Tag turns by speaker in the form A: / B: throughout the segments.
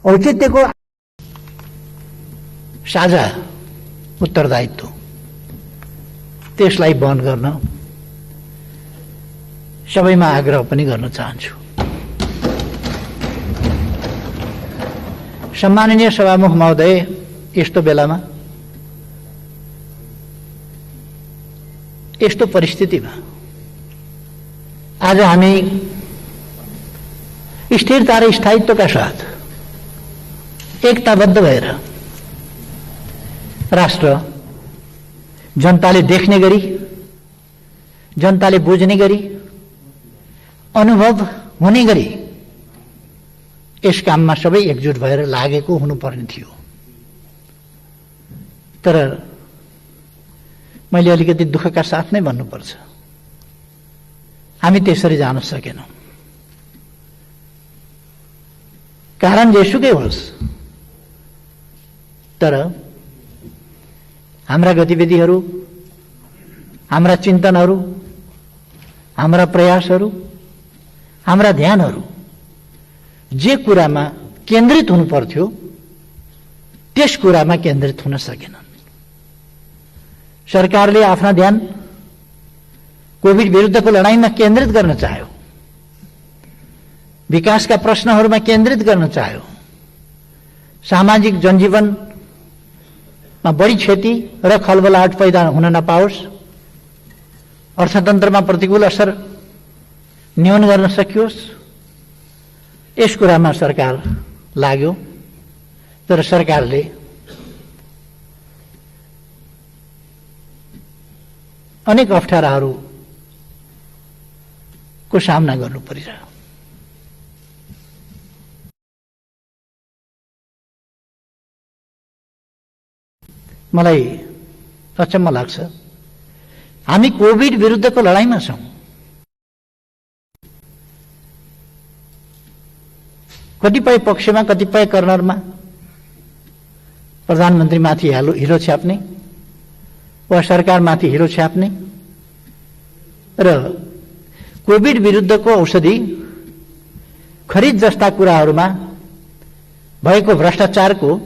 A: औचित्यको साझा उत्तरदायित्व त्यसलाई वहन गर्न सबैमा आग्रह पनि गर्न चाहन्छु। सम्माननीय सभामुख महोदय, यस्तो बेलामा यस्तो परिस्थितिमा आज हामी स्थिरता र स्थायित्वका साथ एकताबद्ध भएर राष्ट्र जनताले देख्ने गरी, जनताले बुझ्ने गरी, अनुभव हुने गरी यस काममा सबै एकजुट भएर लागेको हुनुपर्ने थियो। तर मैले अलिकति दुःखका साथ नै भन्नुपर्छ, हामी त्यसरी जान सकेनौं। कारण जेसुकै होस्, तर हाम्रा गतिविधिहरू, हाम्रा चिन्तनहरू, हाम्रा प्रयासहरू, हाम्रा ध्यानहरू जे कुरामा केन्द्रित हुनु पर्थ्यो त्यस कुरामा केन्द्रित हुन सकेनन्। सरकारले आफ्ना ध्यान कोभिड विरुद्धको लडाईँमा केन्द्रित गर्न चाह्यो, विकासका प्रश्नहरूमा केन्द्रित गर्न चाह्यो, सामाजिक जनजीवनमा बढी क्षति र खलबलाहट पैदा हुन नपाओस्, अर्थतन्त्रमा प्रतिकूल असर न्यून गर्न सकियोस्, यस कुरामा सरकार लाग्यो। तर सरकारले अनेक अप्ठ्याराहरूको सामना गर्नु परिरह्यो। मलाई अचम्म लाग्छ, हामी कोभिड विरुद्धको लडाईँमा छौं। कतिपय पक्षमा, कतिपय कर्नरमा प्रधानमन्त्रीमाथि हिरो छ्याप्ने वा सरकारमाथि हिरो छ्याप्ने र कोभिड विरुद्धको औषधि खरिद जस्ता कुराहरूमा भएको भ्रष्टाचारको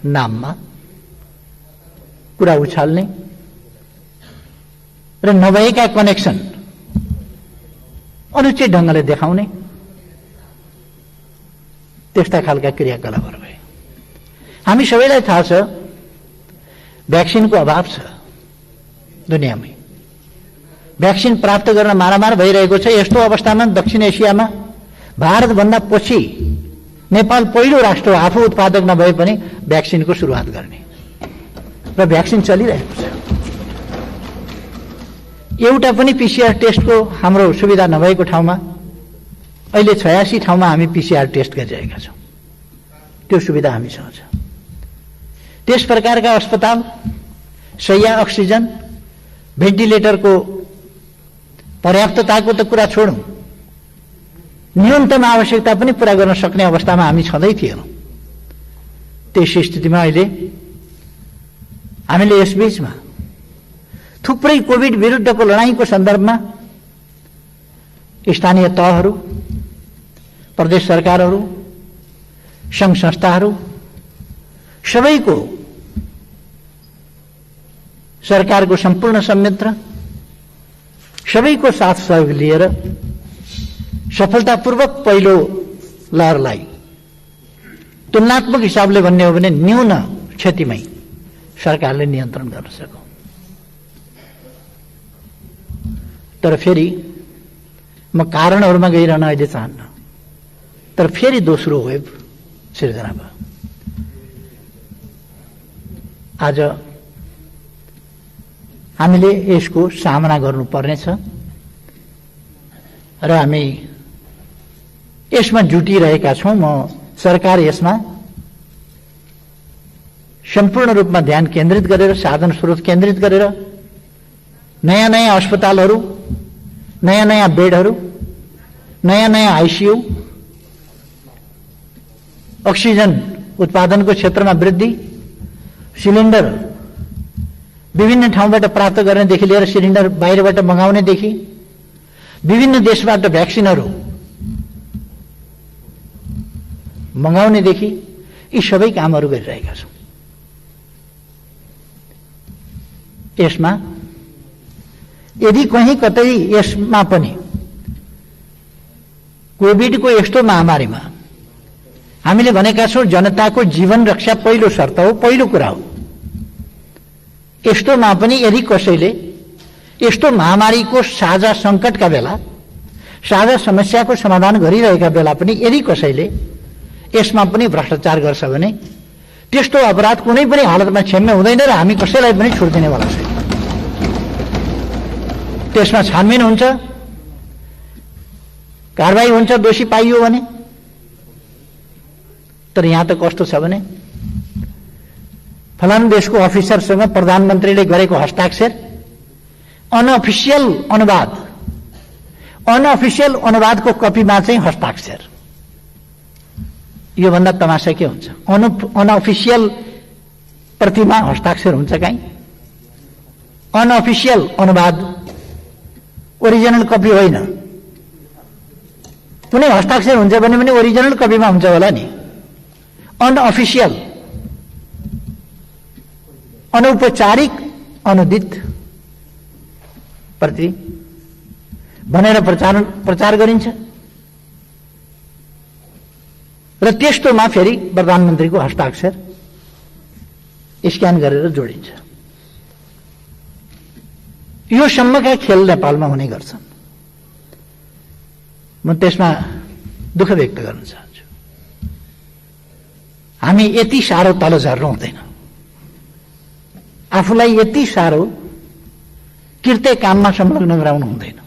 A: नाममा कुरा उछाल्ने र नभएका कनेक्सन अनुचित ढंगले देखाउने, त्यस्ता खालका क्रियाकलापहरू भए। हामी सबैलाई थाहा छ भ्याक्सिनको अभाव छ दुनियाँमै। भ्याक्सिन प्राप्त गर्न मारामार भइरहेको छ। यस्तो अवस्थामा दक्षिण एसियामा भारतभन्दा पछि नेपाल पहिलो राष्ट्र हो आफू उत्पादक नभए पनि भ्याक्सिनको सुरुवात गर्ने, र भ्याक्सिन चलिरहेको छ। एउटा पनि पीसीआर टेस्टको हाम्रो सुविधा नभएको ठाउँमा अहिले 86 ठाउँमा हामी पीसीआर टेस्ट गरिरहेका छौं। त्यो सुविधा हामीसँग छ। त्यस प्रकारका अस्पताल, शैय्या, अक्सिजन, भेन्टिलेटरको पर्याप्तताको त कुरा छोडौं, न्यूनतम आवश्यकता पनि पूरा गर्न सक्ने अवस्थामा हामी छँदै थिएनौं। त्यस स्थितिमा अहिले हामीले यसबीचमा थुप्रै कोभिड विरुद्धको लडाईँको सन्दर्भमा स्थानीय तहहरू, प्रदेश सरकारहरू, संघ संस्थाहरू सबैको सरकारको सम्पूर्ण संयन्त्र सबैको साथ सहयोग लिएर सफलतापूर्वक पहिलो लहरलाई तुलनात्मक हिसाबले भन्ने हो भने न्यून क्षतिमै सरकारले नियन्त्रण गर्न सक्यो। तर फेरि म कारणहरूमा गइरहन अहिले चाहन्न, तर फेरि दोस्रो वेभ सिर्जना भयो। आज हामीले यसको सामना गर्नुपर्नेछ र हामी यसमा जुटिरहेका छौं। म सरकार यसमा सम्पूर्ण रूपमा ध्यान केन्द्रित गरेर, साधन स्रोत केन्द्रित गरेर नयाँ नयाँ अस्पतालहरू, नयाँ नयाँ बेडहरू, नयाँ नयाँ आईसीयू, अक्सिजन उत्पादनको क्षेत्रमा वृद्धि, सिलिन्डर विभिन्न ठाउँबाट प्राप्त गर्नेदेखि लिएर सिलिन्डर बाहिरबाट मगाउनेदेखि विभिन्न देशबाट भ्याक्सिनहरू मगाउनेदेखि यी सबै कामहरू गरिरहेका छौँ। यसमा यदि कहीँ कतै यसमा पनि कोभिडको यस्तो महामारीमा हामीले भनेका छौँ जनताको जीवन रक्षा पहिलो शर्त हो, पहिलो कुरा हो। यस्तोमा पनि यदि कसैले यस्तो महामारीको साझा सङ्कटका बेला, साझा समस्याको समाधान गरिरहेका बेला पनि यदि कसैले यसमा पनि भ्रष्टाचार गर्छ भने त्यस्तो अपराध कुनै पनि हालतमा क्षम्य हुँदैन र हामी कसैलाई पनि छुट दिनेवाला छैन। त्यसमा छानबिन हुन्छ, कारबाही हुन्छ दोषी पाइयो भने। तर यहाँ त कस्तो छ भने फलानु देशको अफिसरसँग प्रधानमन्त्रीले गरेको हस्ताक्षर अनअफिसियल अनुवादको कपीमा चाहिँ हस्ताक्षर। योभन्दा तमासा के हुन्छ? अनअफिसियल प्रतिमा हस्ताक्षर हुन्छ कहीँ? अनअफिसियल अनुवाद, ओरिजिनल कपी होइन। कुनै हस्ताक्षर हुन्छ भने पनि ओरिजिनल कपीमा हुन्छ होला नि। अनअफिसियल, अनौपचारिक, अनुदित प्रति भनेर प्रचार गरिन्छ र त्यस्तोमा फेरि प्रधानमन्त्रीको हस्ताक्षर स्क्यान गरेर जोडिन्छ। यो सम्मका खेल नेपालमा हुने गर्छन्। म त्यसमा दुःख व्यक्त गर्न चाहन्छु। हामी यति साह्रो तल झर्नु हुँदैन, आफूलाई यति साह्रो कृत्य काममा संलग्न गराउनु हुँदैन।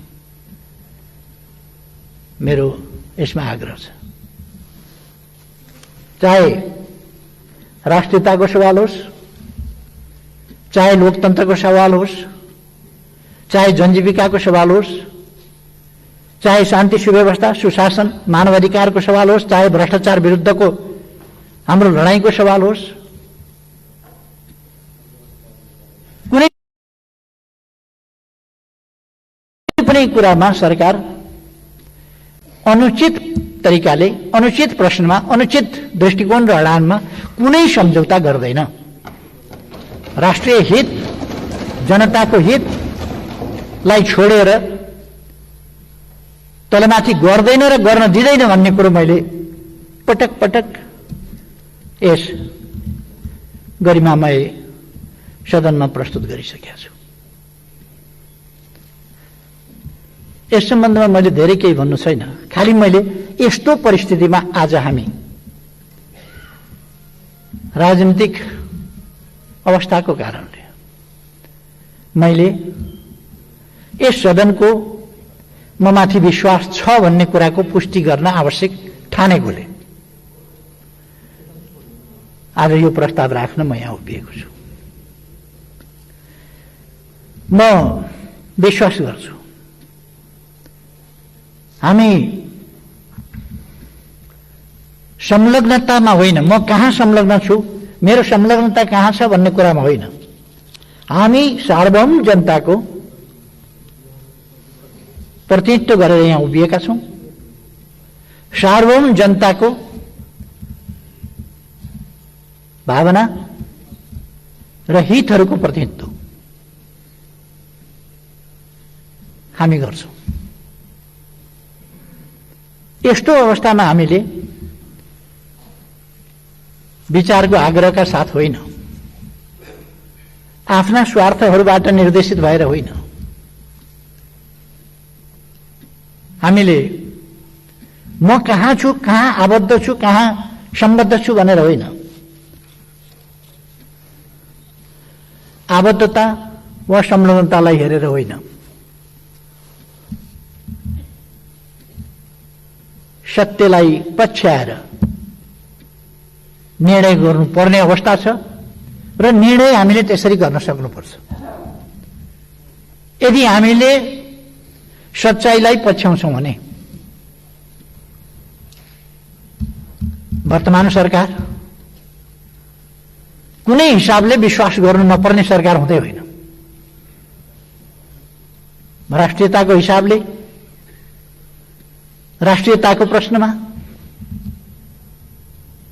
A: मेरो यसमा आग्रह छ। चाहे राष्ट्रियताको सवाल होस्, चाहे लोकतन्त्रको सवाल होस्, चाहे जनजीविकाको सवाल होस्, चाहे शान्ति सुव्यवस्था सुशासन मानवाधिकारको सवाल होस्, चाहे भ्रष्टाचार विरुद्धको हाम्रो लडाईँको सवाल होस्, कुनै पनि कुरामा सरकार अनुचित तरिकाले, अनुचित प्रश्नमा, अनुचित दृष्टिकोण र अडानमा कुनै सम्झौता गर्दैन। राष्ट्रिय हित, जनताको हितलाई छोडेर तलमाथि गर्दैन र गर्न दिँदैन भन्ने कुरो मैले पटक पटक यस गरिमामय सदनमा प्रस्तुत गरिसकेका छु। यस सम्बन्धमा मैले धेरै केही भन्नु छैन। खालि मैले यस्तो परिस्थितिमा आज हामी राजनीतिक अवस्थाको कारणले मैले यस सदनको ममाथि विश्वास छ भन्ने कुराको पुष्टि गर्न आवश्यक ठानेकोले आज यो प्रस्ताव राख्न म यहाँ उभिएको छु। म विश्वास गर्छु हामी संलग्नतामा होइन, म कहाँ संलग्न छु, मेरो संलग्नता कहाँ छ भन्ने कुरामा होइन, हामी सार्वभौम जनताको प्रतिनिधित्व गरेर यहाँ उभिएका छौँ। सार्वभौम जनताको भावना र हितहरूको प्रतिनिधित्व हामी गर्छौँ। यस्तो अवस्थामा हामीले विचारको आग्रहका साथ होइन, आफ्ना स्वार्थहरूबाट निर्देशित भएर होइन, हामीले म कहाँ छु, कहाँ आबद्ध छु, कहाँ सम्बद्ध छु भनेर होइन, आबद्धता वा संलग्नतालाई हेरेर होइन, सत्यलाई पछ्याएर निर्णय गर्नुपर्ने अवस्था छ र निर्णय हामीले त्यसरी गर्न सक्नुपर्छ। यदि हामीले सच्चाइलाई पछ्याउँछौँ भने वर्तमान सरकार कुनै हिसाबले विश्वास गर्नु नपर्ने सरकार हुँदै होइन। राष्ट्रियताको हिसाबले, राष्ट्रियताको प्रश्नमा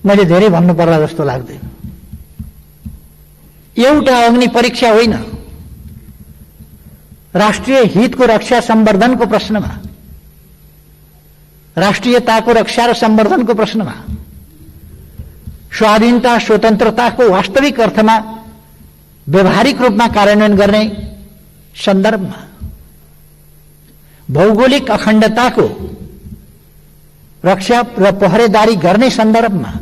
A: मैले धेरै भन्नु पर्ला जस्तो लाग्दैन। एउटा अग्नि परीक्षा होइन, राष्ट्रिय हितको रक्षा सम्वर्धनको प्रश्नमा, राष्ट्रियताको रक्षा र सम्वर्धनको प्रश्नमा, स्वाधीनता स्वतन्त्रताको वास्तविक अर्थमा व्यवहारिक रूपमा कार्यान्वयन गर्ने सन्दर्भमा, भौगोलिक अखण्डताको रक्षा र पहरेदारी गर्ने सन्दर्भमा,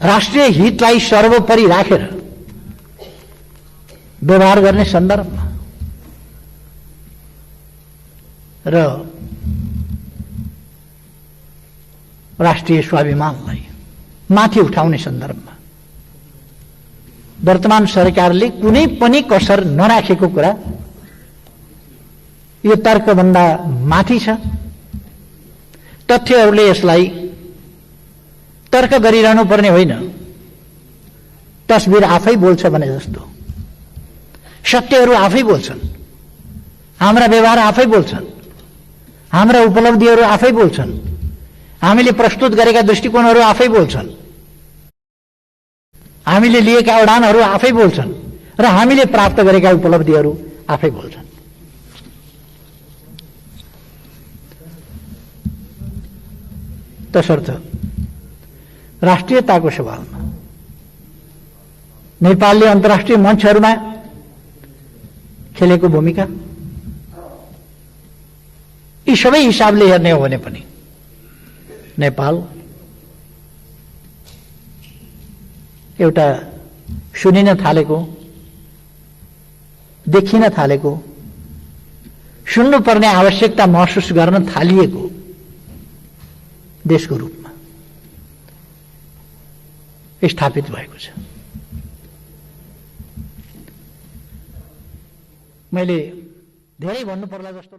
A: राष्ट्रिय हितलाई सर्वोपरि राखेर व्यवहार गर्ने सन्दर्भमा र राष्ट्रिय स्वाभिमानलाई माथि उठाउने सन्दर्भमा वर्तमान सरकारले कुनै पनि कसर नराखेको कुरा यो तर्कभन्दा माथि छ। तथ्यहरूले यसलाई तर्क गरिरहनु पर्ने होइन, तस्बिर आफै बोल्छ भने जस्तो। सत्यहरू आफै बोल्छन्, हाम्रा व्यवहार आफै बोल्छन्, हाम्रा उपलब्धिहरू आफै बोल्छन्, हामीले प्रस्तुत गरेका दृष्टिकोणहरू आफै बोल्छन्, हामीले लिएका उडानहरू आफै बोल्छन् र हामीले प्राप्त गरेका उपलब्धिहरू आफै बोल्छन्। तसर्थ राष्ट्रियताको सवालमा नेपालले अन्तर्राष्ट्रिय मञ्चहरूमा खेलेको भूमिका, यी सबै हिसाबले हेर्ने हो भने पनि नेपाल एउटा सुनिन थालेको, देखिन थालेको, सुन्नुपर्ने आवश्यकता महसुस गर्न थालिएको देशको रूपमा स्थापित भएको छ। मैले धेरै भन्नु पर्ला जस्तो